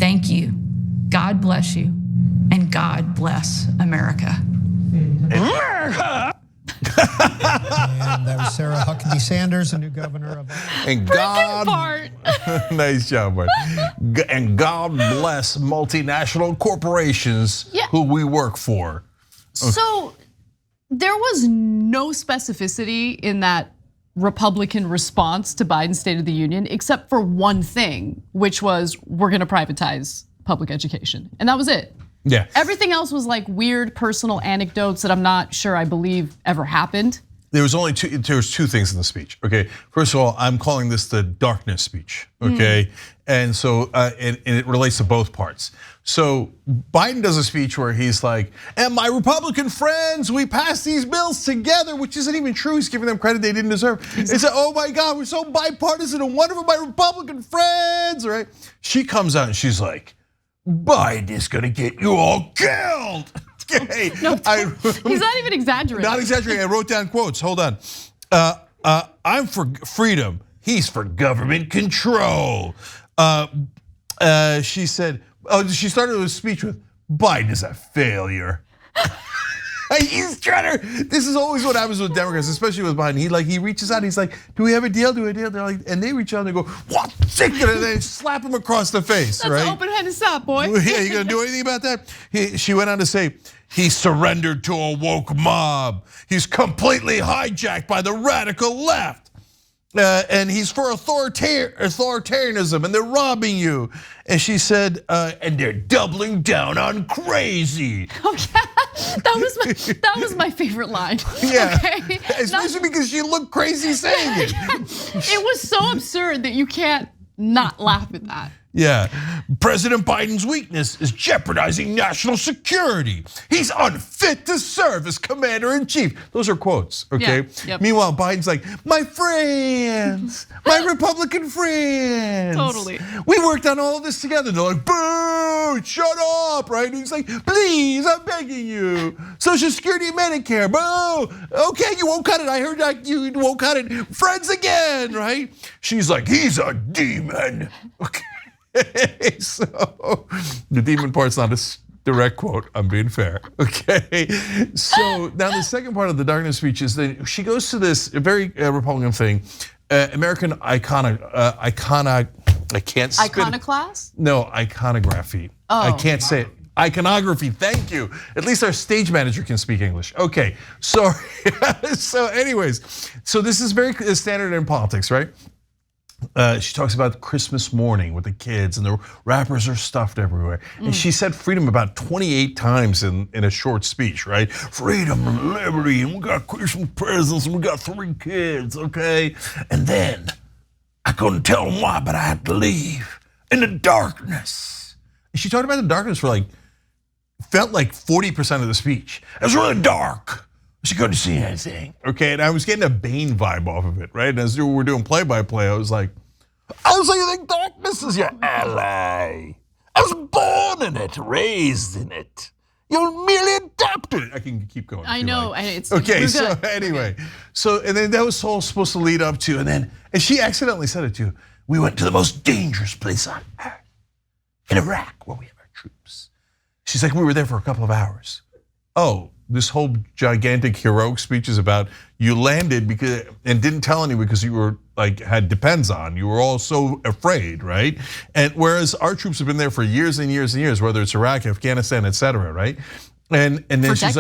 Thank you. God bless you. And God bless America. America! And that was Sarah Huckabee Sanders, a new governor of. And God, part. nice job, Mark. And God bless multinational corporations who we work for. So there was no specificity in that Republican response to Biden's State of the Union, except for one thing, which was we're going to privatize public education, and that was it. Yeah. Everything else was like weird personal anecdotes that I'm not sure I believe ever happened. There was two things in the speech. Okay, first of all, I'm calling this the darkness speech. Okay, and so and it relates to both parts. So Biden does a speech where he's like, "And my Republican friends, we passed these bills together," which isn't even true. He's giving them credit they didn't deserve. He said, "Oh my God, we're so bipartisan and wonderful, my Republican friends." Right? She comes out and she's like, "Biden is gonna get you all killed." Okay. No, he's not even exaggerating. Not exaggerating. I wrote down quotes. Hold on. I'm for freedom. He's for government control. She said. She started her speech with, "Biden is a failure." He's trying to. This is always what happens with Democrats, especially with Biden. He reaches out. He's like, "Do we have a deal? Do we have a deal?" They're like, and they reach out and they go, "What?" And they slap him across the face. That's right? an open-handed stop, boy. Yeah, you gonna do anything about that? She went on to say, he surrendered to a woke mob. He's completely hijacked by the radical left. And he's for authoritarianism, and they're robbing you. And she said, and they're doubling down on crazy. Okay, that was my favorite line. Yeah, okay? Especially because she looked crazy saying it. It was so absurd that you can't not laugh at that. Yeah, President Biden's weakness is jeopardizing national security. He's unfit to serve as commander-in-chief. Those are quotes, okay? Yeah, yep. Meanwhile, Biden's like, my friends, my Republican friends. Totally. We worked on all of this together. They're like, boo, shut up, right? And he's like, please, I'm begging you. Social Security and Medicare, boo. Okay, you won't cut it. I heard that you won't cut it. Friends again, right? She's like, he's a demon. Okay. So the demon part's not a direct quote, I'm being fair, okay? So now the second part of the darkness speech is that she goes to this very Republican thing, American I can't spit. Iconoclast? No, iconography. I can't say it. Iconography, thank you. At least our stage manager can speak English. Okay, so anyways, so this is very standard in politics, right? She talks about Christmas morning with the kids and the wrappers are stuffed everywhere. And she said freedom about 28 times in a short speech, right? Freedom and liberty, and we got Christmas presents, and we got 3 kids, okay? And then, I couldn't tell them why, but I had to leave in the darkness. And she talked about the darkness for felt like 40% of the speech. It was really dark. She couldn't see anything. Okay, and I was getting a Bane vibe off of it, right? And as we were doing play-by-play, I was like, you think darkness is your ally? I was born in it, raised in it. You merely adapted it. I can keep going. I know, and it's okay. So anyway, and then that was all supposed to lead up to, and she accidentally said it too. We went to the most dangerous place on earth, in Iraq, where we have our troops. She's like, we were there for a couple of hours. Oh. This whole gigantic heroic speech is about you landed and didn't tell anyone because you were had depends on. You were all so afraid, right? And whereas our troops have been there for years and years and years, whether it's Iraq, Afghanistan, etc., right? And then she's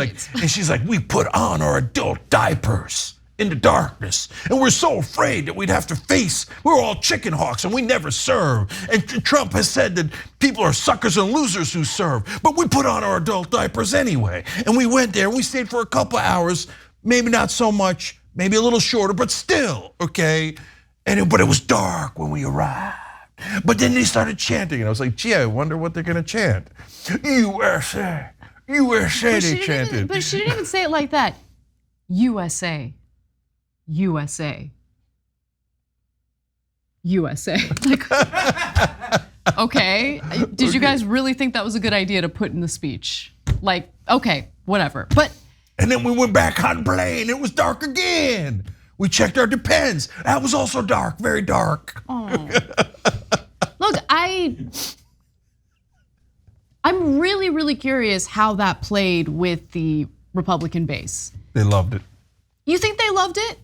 like, we put on our adult diapers in the darkness, and we're so afraid that we'd have to face. We're all chicken hawks, and we never serve. And Trump has said that people are suckers and losers who serve, but we put on our adult diapers anyway. And we went there, and we stayed for a couple hours, maybe not so much, maybe a little shorter, but still, okay? But it was dark when we arrived. But then they started chanting, and I was like, gee, I wonder what they're gonna chant. USA, USA, they chanted. But she didn't even say it like that. USA. USA. USA. Okay, did you guys really think that was a good idea to put in the speech? Okay, whatever. And then we went back on plane, it was dark again. We checked our depends, that was also dark, very dark. Oh. Look, I'm really, really curious how that played with the Republican base. They loved it. You think they loved it?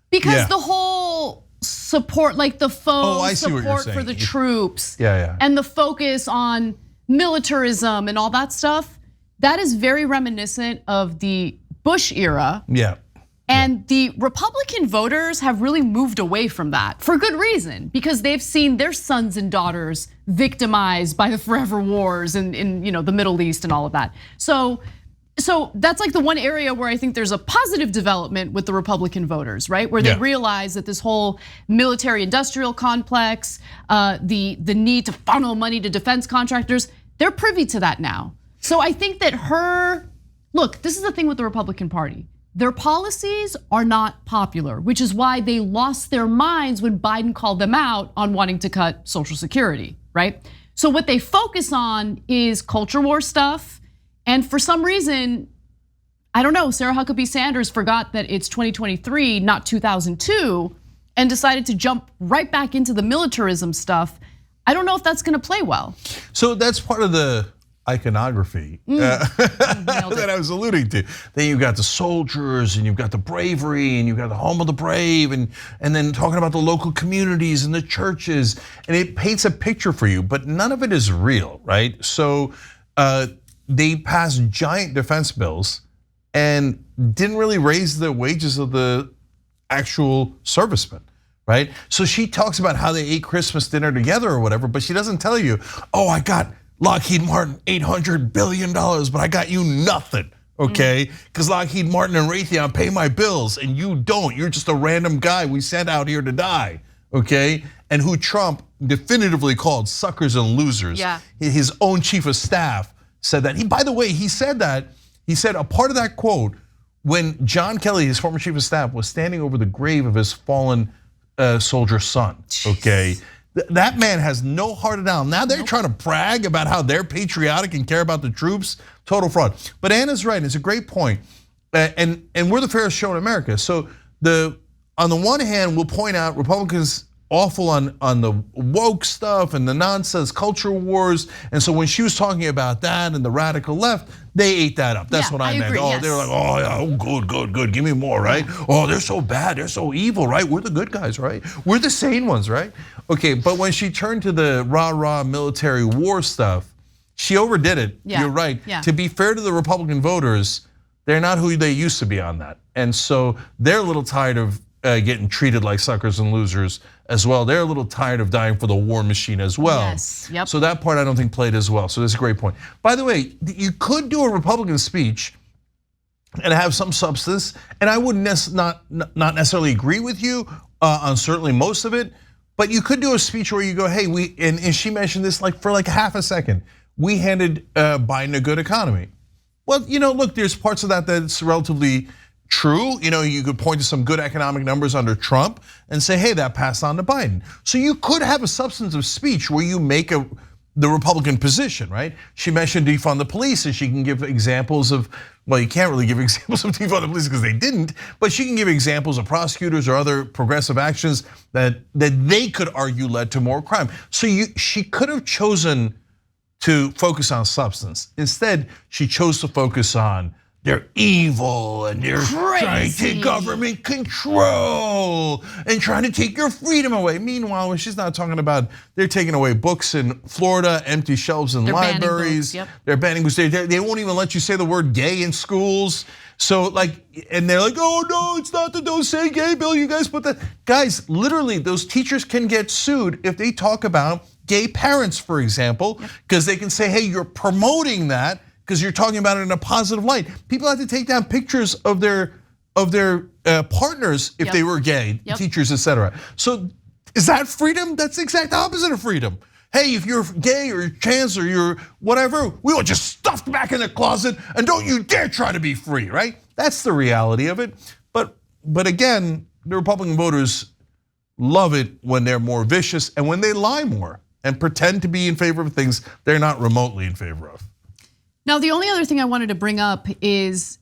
Because the whole support, like the faux support for the troops, and the focus on militarism and all that stuff, that is very reminiscent of the Bush era. And the Republican voters have really moved away from that for good reason, because they've seen their sons and daughters victimized by the forever wars in the Middle East and all of that. So that's like the one area where I think there's a positive development with the Republican voters, right? Where they realize that this whole military-industrial complex, the need to funnel money to defense contractors, they're privy to that now. So I think that look, this is the thing with the Republican Party. Their policies are not popular, which is why they lost their minds when Biden called them out on wanting to cut Social Security, right? So what they focus on is culture war stuff. And for some reason, I don't know, Sarah Huckabee Sanders forgot that it's 2023, not 2002, and decided to jump right back into the militarism stuff. I don't know if that's gonna play well. So that's part of the iconography that I was alluding to. Then you've got the soldiers, and you've got the bravery, and you've got the home of the brave, and then talking about the local communities and the churches, and it paints a picture for you, but none of it is real, right? So they passed giant defense bills and didn't really raise the wages of the actual servicemen, right? So she talks about how they ate Christmas dinner together or whatever, but she doesn't tell you, oh, I got Lockheed Martin $800 billion, but I got you nothing, okay? Because Lockheed Martin and Raytheon pay my bills and you don't. You're just a random guy we sent out here to die, okay? And who Trump definitively called suckers and losers. His own chief of staff said that. By the way, he said a part of that quote when John Kelly, his former chief of staff, was standing over the grave of his fallen soldier son, okay? That man has no heart at all. Now they're trying to brag about how they're patriotic and care about the troops. Total fraud. But Anna's right, it's a great point. And we're the fairest show in America. So on the one hand, we'll point out Republicans awful on the woke stuff and the nonsense culture wars. And so when she was talking about that and the radical left, they ate that up. That's what I meant. Agree, they were like, oh yeah, good, give me more, right? Oh, they're so bad, they're so evil, right? We're the good guys, right? We're the sane ones, right? Okay, but when she turned to the rah-rah military war stuff, she overdid it. You're right. To be fair to the Republican voters, they're not who they used to be on that. And so they're a little tired of getting treated like suckers and losers as well. They're a little tired of dying for the war machine as well. So that part I don't think played as well. So that's a great point. By the way, you could do a Republican speech and have some substance, and I would not necessarily agree with you on certainly most of it, but you could do a speech where you go, hey, and she mentioned this for like half a second. We handed Biden a good economy. Well, look, there's parts of that that's relatively true. You could point to some good economic numbers under Trump and say, hey, that passed on to Biden. So you could have a substantive speech where you make the Republican position, right? She mentioned defund the police, and she can give examples of, well, you can't really give examples of defund the police because they didn't, but she can give examples of prosecutors or other progressive actions that they could argue led to more crime. So she could have chosen to focus on substance. Instead, she chose to focus on they're evil and they're trying to take government control and trying to take your freedom away. Meanwhile, when she's not talking about they're taking away books in Florida, empty shelves in libraries. They're banning books. They won't even let you say the word gay in schools. So and they're like, oh no, it's not the Don't Say Gay bill. You guys put that. Guys, literally, those teachers can get sued if they talk about gay parents, for example, because they can say, hey, you're promoting that because you're talking about it in a positive light. People have to take down pictures of their partners if they were gay, teachers, etc. So is that freedom? That's the exact opposite of freedom. Hey, if you're gay or trans or you're whatever, we want you stuffed back in the closet and don't you dare try to be free, right? That's the reality of it. But again, the Republican voters love it when they're more vicious and when they lie more and pretend to be in favor of things they're not remotely in favor of. Now, the only other thing I wanted to bring up is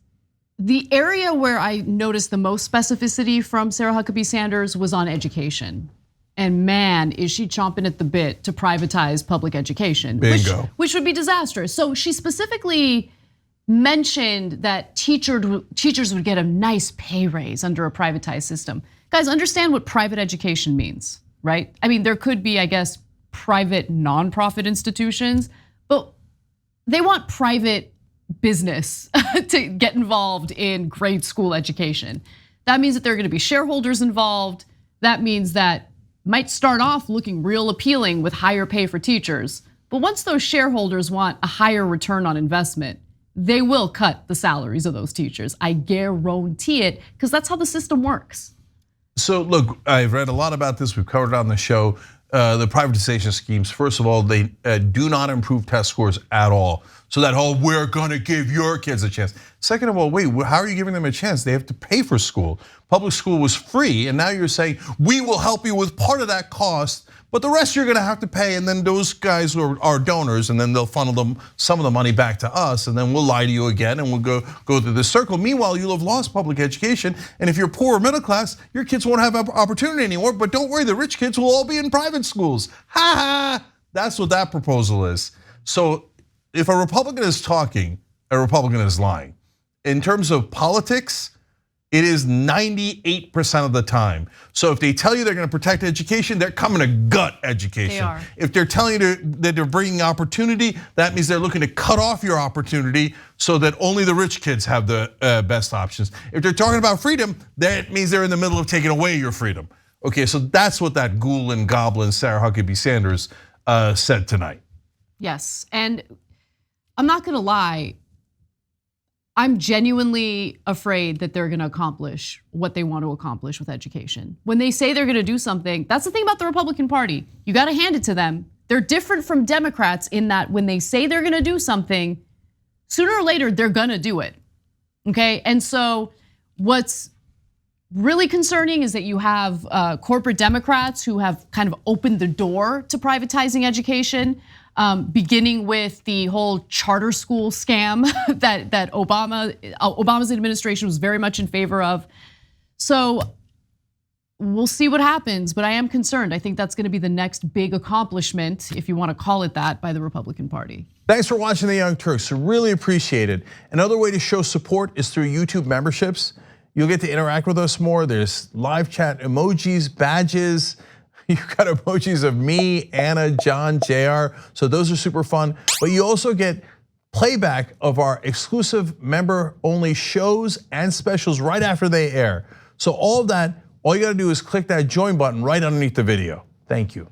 the area where I noticed the most specificity from Sarah Huckabee Sanders was on education. And man, is she chomping at the bit to privatize public education. Bingo. Which would be disastrous. So she specifically mentioned that teachers would get a nice pay raise under a privatized system. Guys, understand what private education means, right? I mean, there could be, I guess, private nonprofit institutions, but they want private business to get involved in grade school education. That means that there are gonna be shareholders involved. That means that might start off looking real appealing with higher pay for teachers. But once those shareholders want a higher return on investment, they will cut the salaries of those teachers. I guarantee it, because that's how the system works. So look, I've read a lot about this. We've covered it on the show. The privatization schemes, first of all, they do not improve test scores at all. So that whole, we're gonna give your kids a chance. Second of all, wait, how are you giving them a chance? They have to pay for school. Public school was free, and now you're saying, we will help you with part of that cost, but the rest you're gonna have to pay, and then those guys are donors, and then they'll funnel them some of the money back to us, and then we'll lie to you again, and we'll go through this circle. Meanwhile, you'll have lost public education, and if you're poor or middle class, your kids won't have opportunity anymore, but don't worry, the rich kids will all be in private schools. Ha ha, that's what that proposal is. So if a Republican is talking, a Republican is lying. In terms of politics, it is 98% of the time. So if they tell you they're gonna protect education, they're coming to gut education. They are. If they're telling you that they're bringing opportunity, that means they're looking to cut off your opportunity so that only the rich kids have the best options. If they're talking about freedom, that means they're in the middle of taking away your freedom. Okay, so that's what that ghoul and goblin Sarah Huckabee Sanders said tonight. Yes, and I'm not gonna lie, I'm genuinely afraid that they're gonna accomplish what they want to accomplish with education. When they say they're gonna do something, that's the thing about the Republican Party. You gotta hand it to them. They're different from Democrats in that when they say they're gonna do something, sooner or later they're gonna do it, okay? And so what's really concerning is that you have corporate Democrats who have kind of opened the door to privatizing education. Beginning with the whole charter school scam that Obama's administration was very much in favor of. So we'll see what happens, but I am concerned. I think that's gonna be the next big accomplishment, if you wanna call it that, by the Republican Party. Thanks for watching The Young Turks, really appreciate it. Another way to show support is through YouTube memberships. You'll get to interact with us more. There's live chat emojis, badges. You've got emojis of me, Anna, John, JR, so those are super fun. But you also get playback of our exclusive member-only shows and specials right after they air. So all of that, all you gotta do is click that join button right underneath the video. Thank you.